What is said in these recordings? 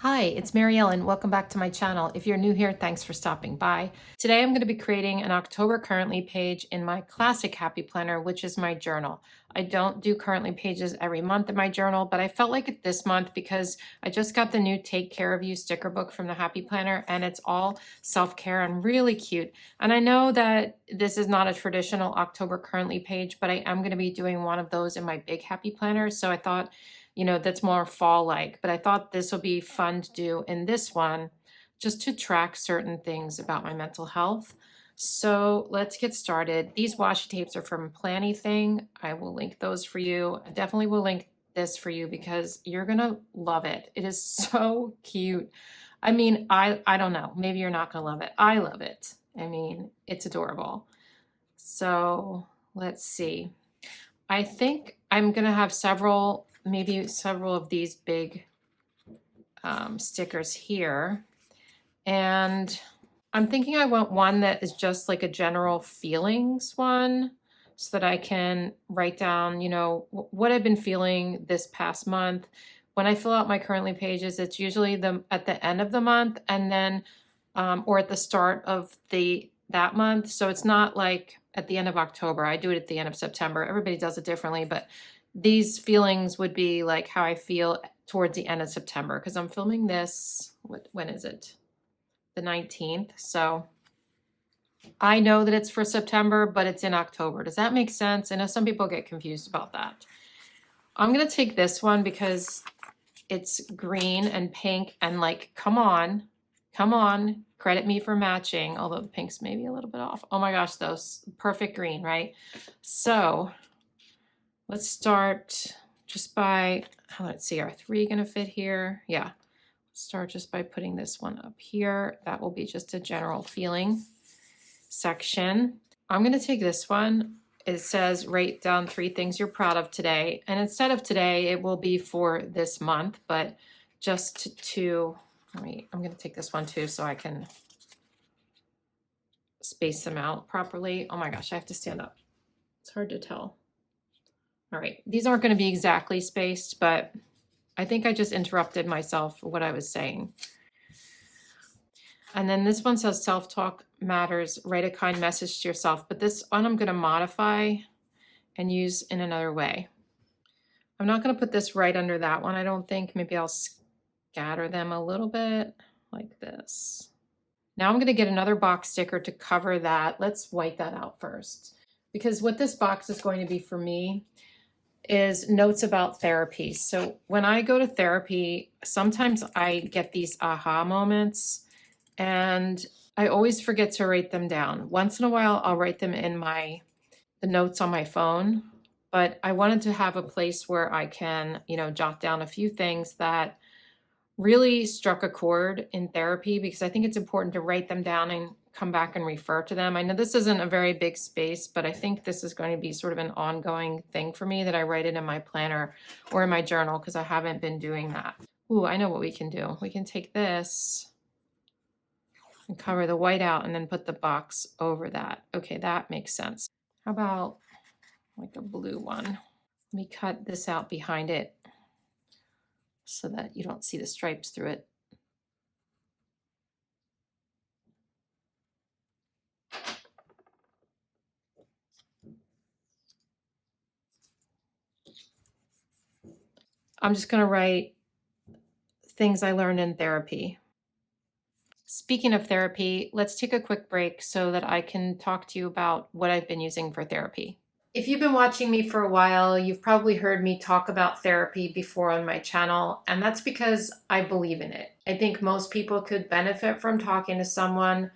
Hi, it's Mary Ellen. Welcome back to my channel. If you're new here, thanks for stopping by. Today I'm going to be creating an October currently page in my classic Happy Planner, which is my journal. I don't do currently pages every month in my journal, but I felt like it this month because I just got the new Take Care of You sticker book from the Happy Planner, and it's all self-care and really cute. And I know that this is not a traditional October currently page, but I am going to be doing one of those in my big Happy Planner. So I thought, that's more fall-like, but I thought this will be fun to do in this one, just to track certain things about my mental health. So let's get started. These washi tapes are from Planything. I will link those for you. I definitely will link this for you because you're gonna love it. It is so cute. I mean, I don't know, maybe you're not gonna love it. I love it. I mean, it's adorable. So let's see. I think I'm gonna have maybe several of these big stickers here. And I'm thinking I want one that is just like a general feelings one so that I can write down, what I've been feeling this past month. When I fill out my currently pages, it's usually at the end of the month and then, or at the start of that month. So it's not like at the end of October. I do it at the end of September. Everybody does it differently, but these feelings would be like how I feel towards the end of September because I'm filming this, when is it? The 19th. So I know that it's for September, but it's in October. Does that make sense? I know some people get confused about that. I'm going to take this one because it's green and pink and like, come on, credit me for matching, although the pink's maybe a little bit off. Oh my gosh, those perfect green, right? So let's start just by, let's see, are 3 going to fit here? Yeah. Start just by putting this one up here. That will be just a general feeling section. I'm going to take this one. It says, write down 3 things you're proud of today. And instead of today, it will be for this month, but just to, I'm going to take this one too so I can space them out properly. Oh my gosh, I have to stand up. It's hard to tell. All right, these aren't going to be exactly spaced, but I think I just interrupted myself for what I was saying. And then this one says self-talk matters, write a kind message to yourself. But this one I'm going to modify and use in another way. I'm not going to put this right under that one, I don't think. Maybe I'll scatter them a little bit like this. Now I'm going to get another box sticker to cover that. Let's white that out first. Because what this box is going to be for me is notes about therapy. So when I go to therapy, sometimes I get these aha moments and I always forget to write them down. Once in a while, I'll write them in the notes on my phone, but I wanted to have a place where I can, jot down a few things that really struck a chord in therapy because I think it's important to write them down and come back and refer to them. I know this isn't a very big space, but I think this is going to be sort of an ongoing thing for me that I write it in my planner or in my journal because I haven't been doing that. Ooh, I know what we can do. We can take this and cover the white out and then put the box over that. Okay, that makes sense. How about like a blue one? Let me cut this out behind it so that you don't see the stripes through it. I'm just going to write things I learned in therapy. Speaking of therapy, let's take a quick break so that I can talk to you about what I've been using for therapy. If you've been watching me for a while, you've probably heard me talk about therapy before on my channel, and that's because I believe in it. I think most people could benefit from talking to someone,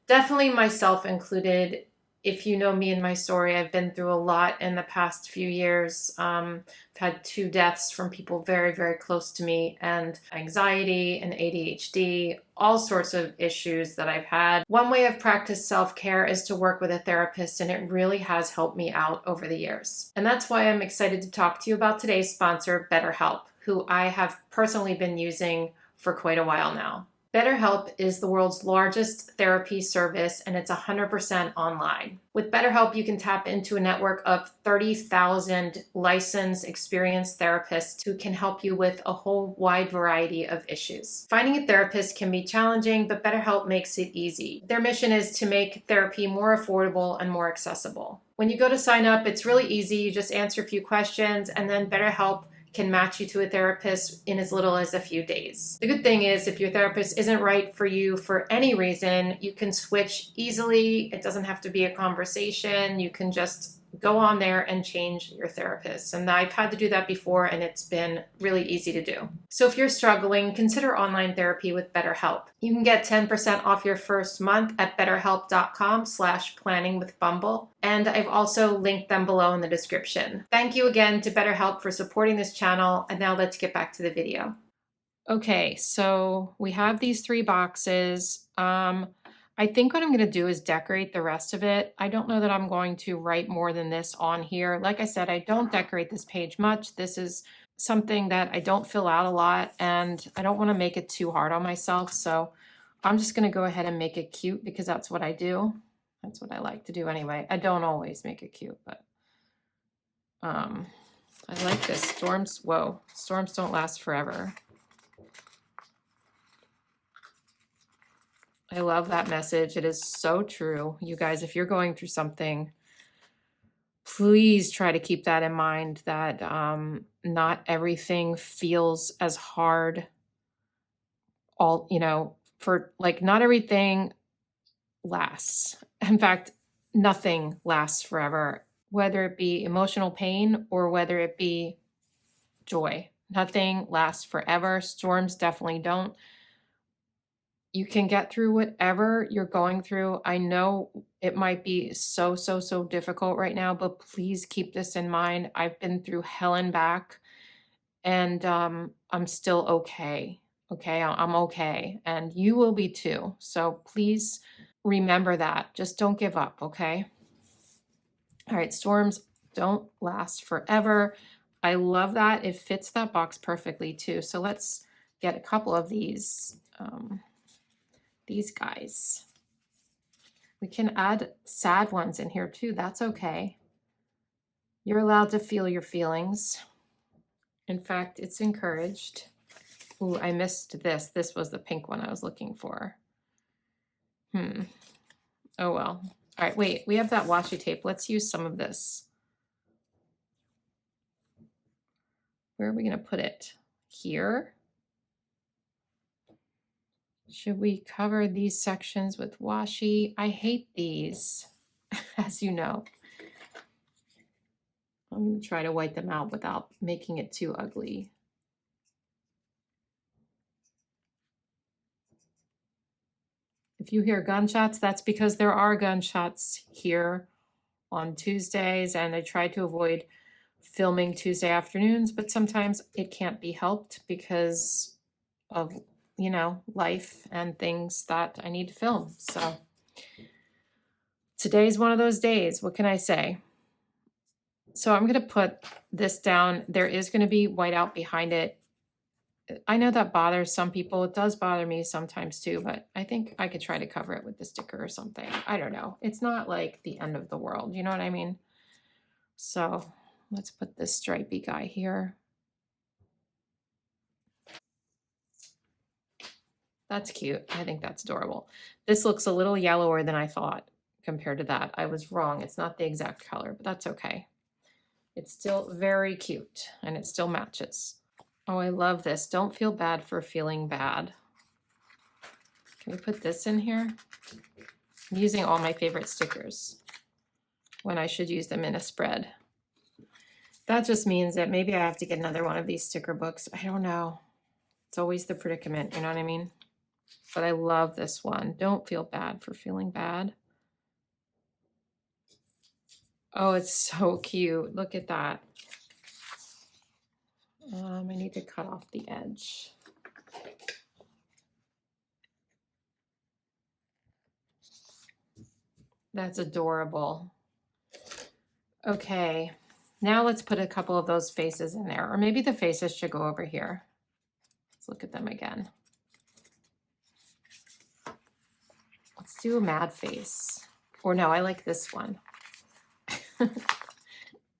definitely myself included. If you know me and my story, I've been through a lot in the past few years. I've had 2 deaths from people very, very close to me, and anxiety and ADHD, all sorts of issues that I've had. One way I've practiced self-care is to work with a therapist, and it really has helped me out over the years. And that's why I'm excited to talk to you about today's sponsor, BetterHelp, who I have personally been using for quite a while now. BetterHelp is the world's largest therapy service, and it's 100% online. With BetterHelp, you can tap into a network of 30,000 licensed, experienced therapists who can help you with a whole wide variety of issues. Finding a therapist can be challenging, but BetterHelp makes it easy. Their mission is to make therapy more affordable and more accessible. When you go to sign up, it's really easy. You just answer a few questions, and then BetterHelp can match you to a therapist in as little as a few days. The good thing is, if your therapist isn't right for you for any reason, you can switch easily. It doesn't have to be a conversation. You can just go on there and change your therapist. And I've had to do that before, and it's been really easy to do. So if you're struggling, consider online therapy with BetterHelp. You can get 10% off your first month at betterhelp.com/planningwithbumble. And I've also linked them below in the description. Thank you again to BetterHelp for supporting this channel. And now let's get back to the video. Okay, so we have these 3 boxes. I think what I'm going to do is decorate the rest of it. I don't know that I'm going to write more than this on here. Like I said, I don't decorate this page much. This is something that I don't fill out a lot, and I don't want to make it too hard on myself. So I'm just going to go ahead and make it cute because that's what I do. That's what I like to do anyway. I don't always make it cute, but I like this. Storms don't last forever. I love that message. It is so true. You guys, if you're going through something, please try to keep that in mind, that not everything feels as hard. Not everything lasts. In fact, nothing lasts forever, whether it be emotional pain or whether it be joy. Nothing lasts forever. Storms definitely don't. You can get through whatever you're going through. I know it might be so difficult right now, but please keep this in mind. I've been through hell and back, and I'm still okay. Okay, I'm okay, and you will be too. So please remember that. Just don't give up, okay? All right, storms don't last forever. I love that. It fits that box perfectly too. So let's get a couple of these guys. We can add sad ones in here too. That's okay. You're allowed to feel your feelings. In fact, it's encouraged. Ooh, I missed this. This was the pink one I was looking for. Oh well. All right, wait, we have that washi tape. Let's use some of this. Where are we going to put it? Here? Should we cover these sections with washi? I hate these, as you know. I'm going to try to wipe them out without making it too ugly. If you hear gunshots, that's because there are gunshots here on Tuesdays, and I try to avoid filming Tuesday afternoons, but sometimes it can't be helped because of, you know, life and things that I need to film. So today's one of those days. What can I say? So I'm going to put this down. There is going to be whiteout behind it. I know that bothers some people. It does bother me sometimes too, but I think I could try to cover it with the sticker or something. I don't know. It's not like the end of the world. You know what I mean? So let's put this stripey guy here. That's cute. I think that's adorable. This looks a little yellower than I thought compared to that. I was wrong. It's not the exact color, but that's okay. It's still very cute and it still matches. Oh, I love this. Don't feel bad for feeling bad. Can we put this in here? I'm using all my favorite stickers when I should use them in a spread. That just means that maybe I have to get another one of these sticker books. I don't know. It's always the predicament, you know what I mean? But I love this one. Don't feel bad for feeling bad. Oh, it's so cute. Look at that. I need to cut off the edge. That's adorable. Okay, now let's put a couple of those faces in there, or maybe the faces should go over here. Let's look at them again. do a mad face. Or no, I like this one.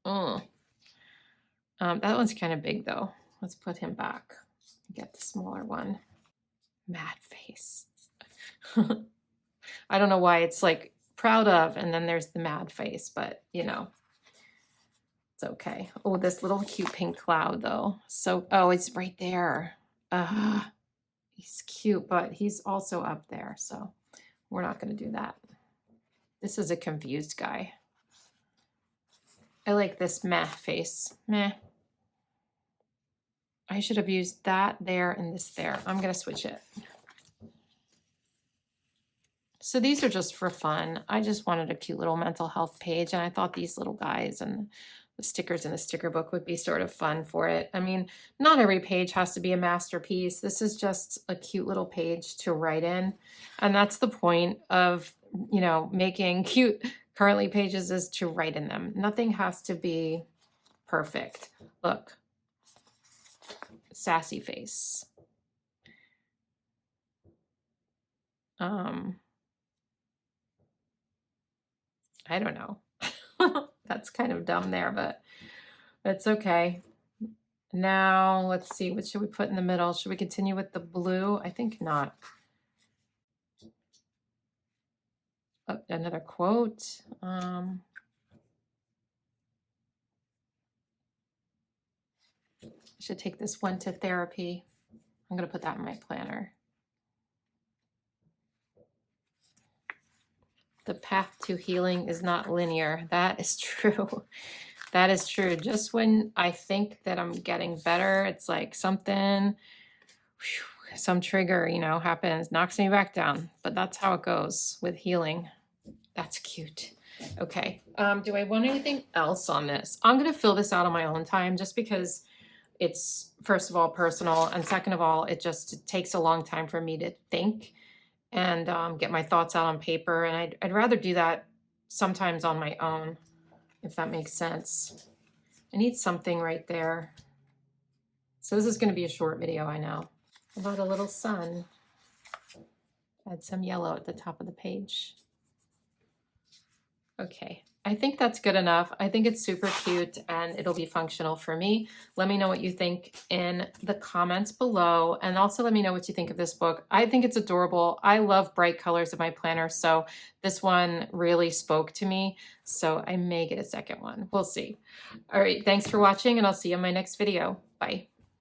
Oh. That one's kind of big though. Let's put him back. Get the smaller one. Mad face. I don't know why it's like proud of, and then there's the mad face, but you know, it's okay. Oh, this little cute pink cloud though. So, oh, it's right there. He's cute, but he's also up there. So we're not going to do that. This is a confused guy. I like this meh face. Meh. I should have used that there and this there. I'm going to switch it. So these are just for fun. I just wanted a cute little mental health page, and I thought these little guys and the stickers in the sticker book would be sort of fun for it. I mean, not every page has to be a masterpiece. This is just a cute little page to write in. And that's the point of, you know, making cute Currently pages is to write in them. Nothing has to be perfect. Look, sassy face. I don't know. That's kind of dumb there, but it's okay. Now, let's see, what should we put in the middle? Should we continue with the blue? I think not. Oh, another quote. I should take this one to therapy. I'm going to put that in my planner. The path to healing is not linear. That is true. That is true. Just when I think that I'm getting better, it's like something, some trigger, you know, happens, knocks me back down. But that's how it goes with healing. That's cute. Okay. Do I want anything else on this? I'm going to fill this out on my own time just because it's, first of all, personal. And second of all, it takes a long time for me to think and get my thoughts out on paper. And I'd rather do that sometimes on my own, if that makes sense. I need something right there. So this is going to be a short video, I know. About a little sun. Add some yellow at the top of the page. Okay, I think that's good enough. I think it's super cute and it'll be functional for me. Let me know what you think in the comments below, and also let me know what you think of this book. I think it's adorable. I love bright colors in my planner, so this one really spoke to me. So I may get a second one. We'll see. All right, thanks for watching, and I'll see you in my next video. Bye.